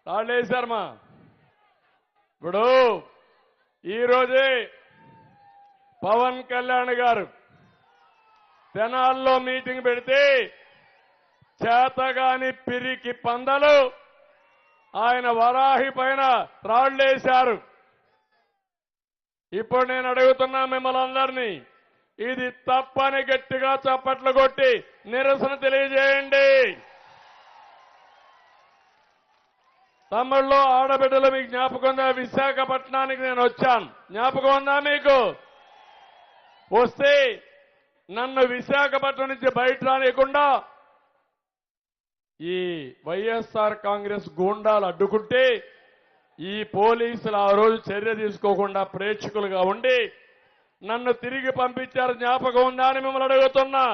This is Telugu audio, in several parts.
రాళ్ళేశారమ్మా. ఇప్పుడు ఈరోజే పవన్ కళ్యాణ్ గారు తెనాల్లో మీటింగ్ పెడితే చేతగాని పిరికి పందలు ఆయన వరాహి పైన రాళ్లేశారు. ఇప్పుడు నేను అడుగుతున్నా మిమ్మల్ని అందరినీ, ఇది తప్పని గట్టిగా చప్పట్లు కొట్టి నిరసన తెలియజేయండి. తమిళ్లో ఆడబిడ్డలు మీకు జ్ఞాపకం ఉందా? విశాఖపట్నానికి నేను వచ్చాను, జ్ఞాపకం ఉందా మీకు? వస్తే నన్ను విశాఖపట్నం నుంచి బయట రానియకుండా ఈ వైఎస్ఆర్ కాంగ్రెస్ గూండాలు అడ్డుకుంటే ఈ పోలీసులు ఆ రోజు చర్య తీసుకోకుండా ప్రేక్షకులుగా ఉండి నన్ను తిరిగి పంపించారు. జ్ఞాపకం ఉందా అని మిమ్మల్ని అడుగుతున్నా.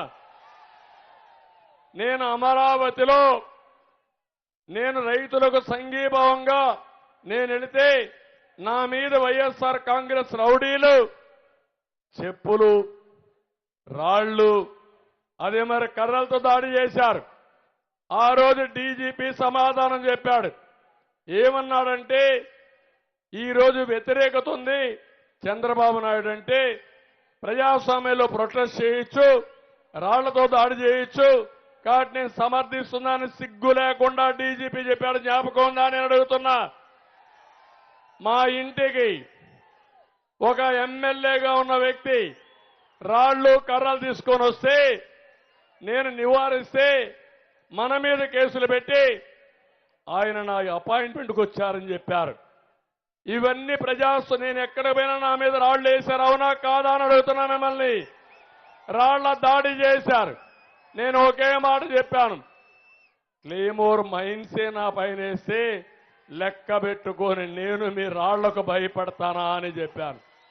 నేను అమరావతిలో నేను రైతులకు సంఘీభావంగా నేను వెళితే నా మీద వైఎస్ఆర్ కాంగ్రెస్ రౌడీలు చెప్పులు, రాళ్లు, అదే మరి కర్రలతో దాడి చేశారు. ఆ రోజు డీజీపీ సమాధానం చెప్పాడు. ఏమన్నాడంటే, ఈరోజు వ్యతిరేకత ఉంది చంద్రబాబు నాయుడు అంటే, ప్రజాస్వామ్యంలో ప్రొటెస్ట్ చేయొచ్చు, రాళ్లతో దాడి చేయొచ్చు, కాబట్టి నేను సమర్థిస్తున్నాను సిగ్గు లేకుండా డీజీపీ చెప్పాడు. జ్ఞాపకం ఉందా నేను అడుగుతున్నా. మా ఇంటికి ఒక ఎమ్మెల్యేగా ఉన్న వ్యక్తి రాళ్లు కర్రలు తీసుకొని వస్తే నేను నివారిస్తే మన మీద కేసులు పెట్టి ఆయన నా అపాయింట్మెంట్కి వచ్చారని చెప్పారు. ఇవన్నీ నేను ఎక్కడ పోయినా నా మీద రాళ్లు వేశారు, అవునా కాదా అని అడుగుతున్నా మిమ్మల్ని. రాళ్ల దాడి చేశారు. నేను ఒకే మాట చెప్పాను, క్లేమోర్ మైన్సే నా పైన వేస్తే లెక్క పెట్టుకొని నేను మీ రాళ్లకు భయపడతానా అని చెప్పాను.